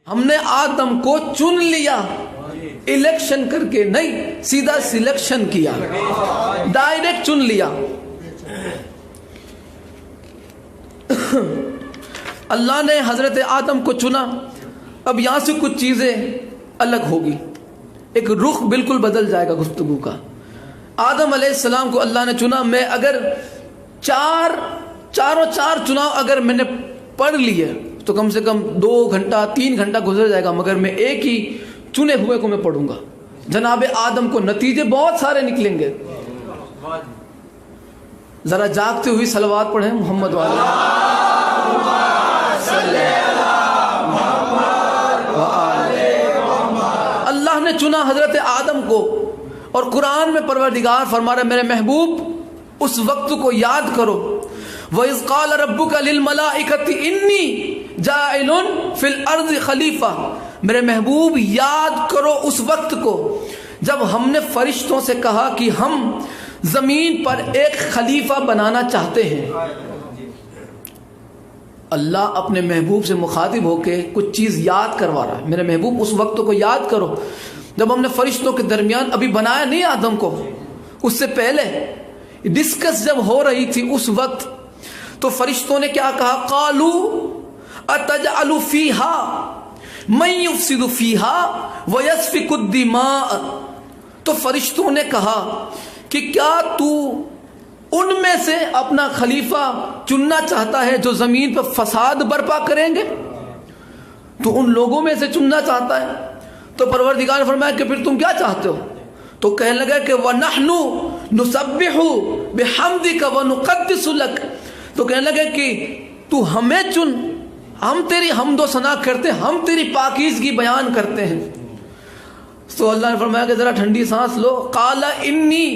ہم نے آدم کو چن لیا، الیکشن کر کے نہیں، سیدھا سلیکشن کیا، ڈائریکٹ چن لیا۔ اللہ نے حضرت آدم کو چنا۔ اب یہاں سے کچھ چیزیں الگ ہوگی، ایک رخ بالکل بدل جائے گا گفتگو کا۔ آدم علیہ السلام کو اللہ نے چنا۔ میں اگر چاروں چناؤ اگر میں نے پڑھ لیے تو کم سے کم 2 گھنٹہ 3 گھنٹہ گزر جائے گا، مگر میں ایک ہی چنے ہوئے کو میں پڑھوں گا۔ جناب آدم کو نتیجے بہت سارے نکلیں گے۔ ذرا جاگتے ہوئی صلوات پڑھیں محمد والے۔ اللہ نے چنا حضرت آدم کو، اور قرآن میں پروردگار فرما رہا ہے میرے محبوب اس وقت کو یاد کرو۔ وَإِذْ قَالَ رَبُّكَ لِلْمَلَائِكَةِ إِنِّي جَاعِلٌ فِي الْأَرْضِ خَلِيفَةً، میرے محبوب یاد کرو اس وقت کو جب ہم نے فرشتوں سے کہا کہ ہم زمین پر ایک خلیفہ بنانا چاہتے ہیں۔ اللہ اپنے محبوب سے مخاطب ہو کے کچھ چیز یاد کروا رہا ہے، میرے محبوب اس وقت کو یاد کرو جب ہم نے فرشتوں کے درمیان ابھی بنایا نہیں آدم کو، اس سے پہلے ڈسکس جب ہو رہی تھی اس وقت تو فرشتوں نے کیا کہا؟ قالوا اتجعل فیہا من یفسد فیہا ویسفک الدماء، تو فرشتوں نے کہا کہ کیا تو ان میں سے اپنا خلیفہ چننا چاہتا ہے جو زمین پر فساد برپا کریں گے؟ تو ان لوگوں میں سے چننا چاہتا ہے؟ تو پروردگار نے فرمایا کہ پھر تم کیا چاہتے ہو؟ تو کہنے لگا کہ وَنَحْنُ نُسَبِّحُ بِحَمْدِكَ وَنُقَدِّسُ لَكَ، تو کہنے لگا کہ تو ہمیں چن، ہم تیری حمد و ثنا کرتے ہیں، ہم تیری پاکیزگی بیان کرتے ہیں۔ تو اللہ نے فرمایا کہ ذرا ٹھنڈی سانس لو۔ قال انی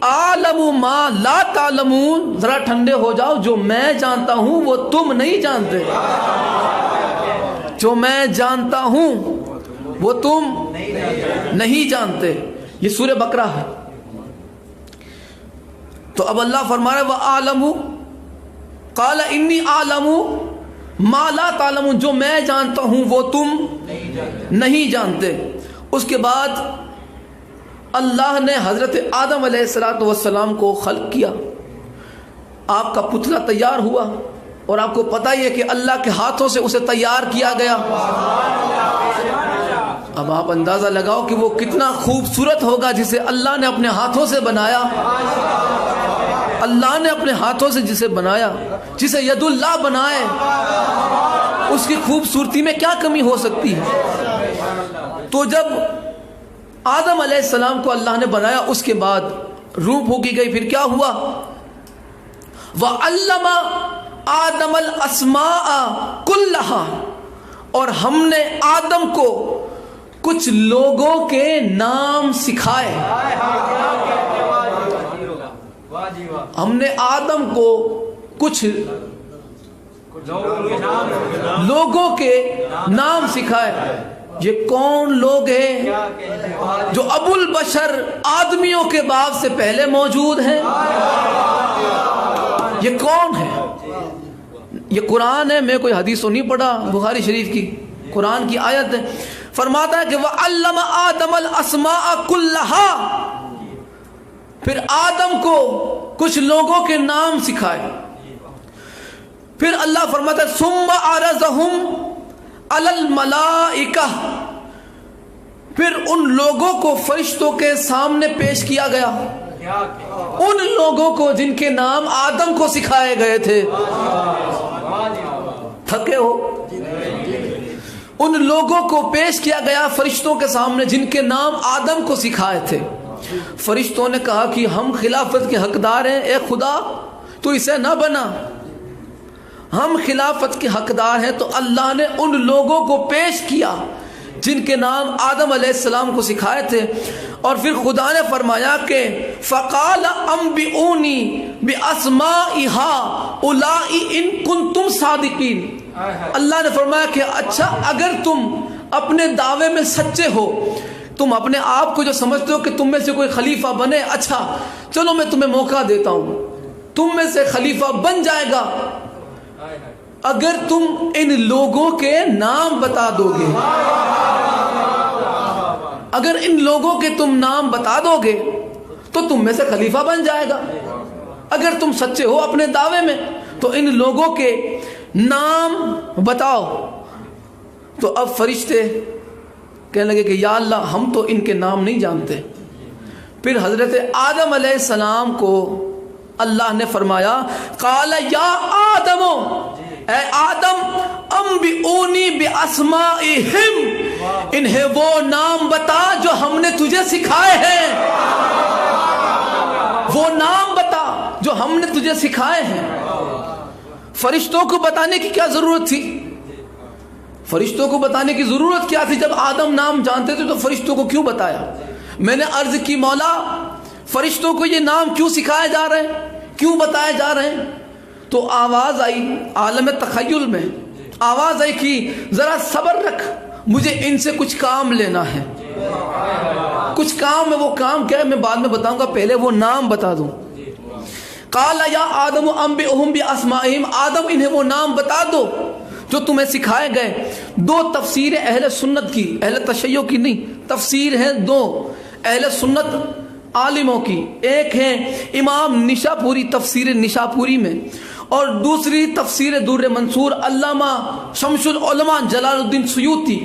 اعلم ما لا تعلمون، ذرا ٹھنڈے ہو جاؤ، جو میں جانتا ہوں وہ تم نہیں جانتے، جو میں جانتا ہوں وہ تم نہیں جانتے۔ یہ سورہ بقرہ ہے۔ تو اب اللہ فرما رہا ہے وَأَعْلَمُ، قَالَ إِنِّي أَعْلَمُ مَا لَا تَعْلَمُونَ، جو میں جانتا ہوں وہ تم نہیں جانتے۔ اس کے بعد اللہ نے حضرت آدم علیہ السلام کو خلق کیا، آپ کا پتلا تیار ہوا، اور آپ کو پتہ ہی ہے کہ اللہ کے ہاتھوں سے اسے تیار کیا گیا۔ اب آپ اندازہ لگاؤ کہ وہ کتنا خوبصورت ہوگا جسے اللہ نے اپنے ہاتھوں سے بنایا۔ اللہ نے اپنے ہاتھوں سے جسے بنایا، جسے ید اللہ بنائے، اس کی خوبصورتی میں کیا کمی ہو سکتی ہے؟ تو جب آدم علیہ السلام کو اللہ نے بنایا، اس کے بعد روح پھونکی گئی، پھر کیا ہوا؟ وَعَلَّمَ آدَمَ الْأَسْمَاءَ كُلَّهَا، اور ہم نے آدم کو کچھ لوگوں کے نام سکھائے۔ ہم نے آدم کو کچھ لوگوں کے نام سکھائے۔ یہ کون لوگ ہیں جو ابو البشر آدمیوں کے باپ سے پہلے موجود ہیں؟ یہ کون ہے؟ یہ قرآن ہے، میں کوئی حدیث تو نہیں پڑھا، بخاری شریف کی قرآن کی آیت ہے۔ فرماتا ہے کہ وَعَلَّمَ آدَمَ الْأَسْمَاءَ كُلَّهَا، پھر آدم کو کچھ لوگوں کے نام سکھائے۔ پھر اللہ فرماتا ہے ثُمَّ عَرَضَهُمْ عَلَى الْمَلَائِكَةِ، پھر ان لوگوں کو فرشتوں کے سامنے پیش کیا گیا، ان لوگوں کو جن کے نام آدم کو سکھائے گئے تھے۔ تھکے ہو؟ ان لوگوں کو پیش کیا گیا فرشتوں کے سامنے جن کے نام آدم کو سکھائے تھے۔ فرشتوں نے کہا کہ ہم خلافت کے حقدار ہیں، اے خدا تو اسے نہ بنا، ہم خلافت کے حقدار ہیں۔ تو اللہ نے ان لوگوں کو پیش کیا جن کے نام آدم علیہ السلام کو سکھائے تھے، اور پھر خدا نے فرمایا کہ فقال انبئونی باسماء هؤلاء ان کنتم صادقین۔ اللہ نے فرمایا کہ اچھا اگر تم اپنے دعوے میں سچے ہو، تم اپنے آپ کو جو سمجھتے ہو کہ تم میں سے کوئی خلیفہ بنے، اچھا چلو میں تمہیں موقع دیتا ہوں، تم میں سے خلیفہ بن جائے گا۔ اگر تم ان لوگوں کے نام بتا دو گے، اگر ان لوگوں کے تم نام بتا دو گے تو تم میں سے خلیفہ بن جائے گا. اگر تم سچے ہو اپنے دعوے میں تو ان لوگوں کے نام بتاؤ. تو اب فرشتے کہنے لگے کہ یا اللہ ہم تو ان کے نام نہیں جانتے. پھر حضرت آدم علیہ السلام کو اللہ نے فرمایا قال یا آدم، اے آدم انبئونی باسمائہم، انہیں وہ نام بتا جو ہم نے تجھے سکھائے ہیں، وہ نام بتا جو ہم نے تجھے سکھائے ہیں. فرشتوں کو بتانے کی کیا ضرورت تھی؟ فرشتوں کو بتانے کی ضرورت کیا تھی؟ جب آدم نام جانتے تھے تو فرشتوں کو کیوں بتایا؟ میں نے عرض کی مولا فرشتوں کو یہ نام کیوں سکھائے جا رہے ہیں، کیوں بتائے جا رہے ہیں؟ تو آواز آئی عالم تخیل میں، آواز آئی کہ ذرا صبر رکھ، مجھے ان سے کچھ کام لینا ہے. کچھ کام ہے، وہ کام کیا ہے میں بعد میں بتاؤں گا، پہلے وہ نام بتا دوں. قال یا آدم انبئہم باسمائہم، آدم انہیں وہ نام بتا دو جو تمہیں سکھائے گئے. دو تفسیر اہل سنت کی، اہل تشیع کی نہیں، تفسیر ہے دو اہل سنت عالموں کی. ایک ہے امام نشاپوری تفسیر نشاپوری میں، اور دوسری تفسیر در منصور علامہ شمس العلماء جلال الدین سیوطی.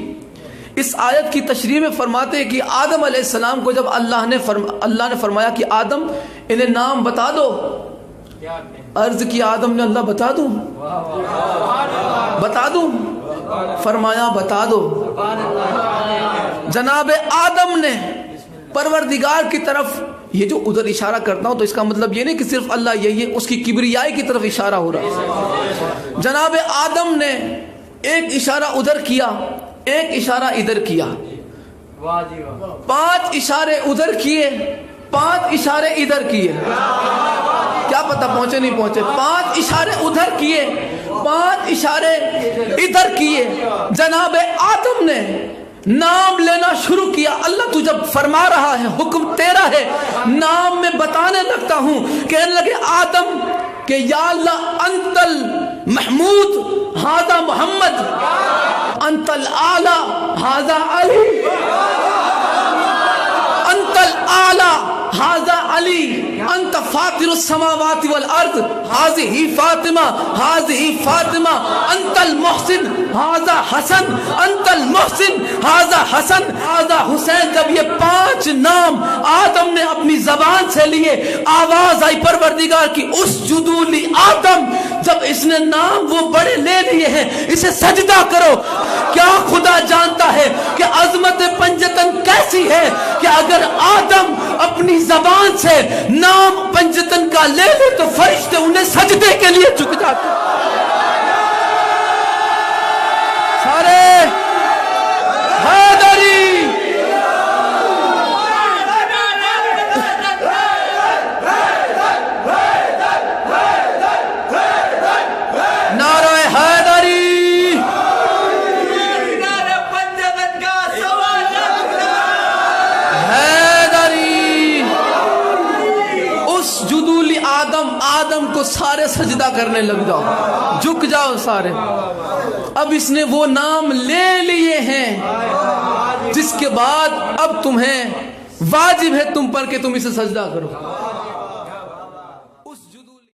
اس آیت کی تشریح میں فرماتے ہیں کہ آدم علیہ السلام کو جب اللہ نے فرمایا کہ آدم انہیں نام بتا دو، عرض کی آدم نے اللہ بتا دوں، بتا دوں؟ فرمایا بتا دو. جناب آدم نے پروردگار کی طرف، یہ جو ادھر اشارہ کرتا ہوں تو اس کا مطلب یہ نہیں کہ صرف اللہ یہی ہے، اس کی کبریائی کی طرف اشارہ ہو رہا ہے. جناب آدم نے ایک اشارہ ادھر کیا، ایک اشارہ ادھر کیا، 5 اشارے ادھر کیے، 5 اشارے ادھر کیے. کیا پتہ پہنچے نہیں پہنچے. 5 اشارے ادھر کیے، 5 اشارے ادھر کیے. جناب آدم نے نام لینا شروع کیا. اللہ تو جب فرما رہا ہے، حکم تیرا ہے، نام میں بتانے لگتا ہوں. کہنے لگے آدم کہ یا اللہ انت المحمود ھذا محمد، انت الاعلی ھذا علی، انت الاعلی ھذا علی، انت فاطر السماوات والارض ھذہ فاطمہ، ھذہ فاطمہ، انت المحسن ھذا حسن، انت المحسن ھذا حسن، ھذا حسین. جب یہ 5 نام آدم نے اپنی زبان سے لیے، آواز آئی پروردگار کی اسجدوا لآدم. جب اس نے نام وہ بڑے لے لیے ہیں، اسے سجدہ کرو. کیا خدا جانتا ہے کہ عظمت پنجتن کیسی ہے کہ اگر آدم اپنی زبان سے نام پنجتن کا لے لے تو فرشتے انہیں سجدے کے لیے جھک جاتے. سارے حیدری نعرہ حیدری، حیدری. اسجدوا لآدم، آدم کو سارے سجدہ کرنے لگ جاؤ، جھک جاؤ سارے. اب اس نے وہ نام لے لیے ہیں جس کے بعد اب تمہیں واجب ہے تم پر کہ تم اسے سجدہ کرو.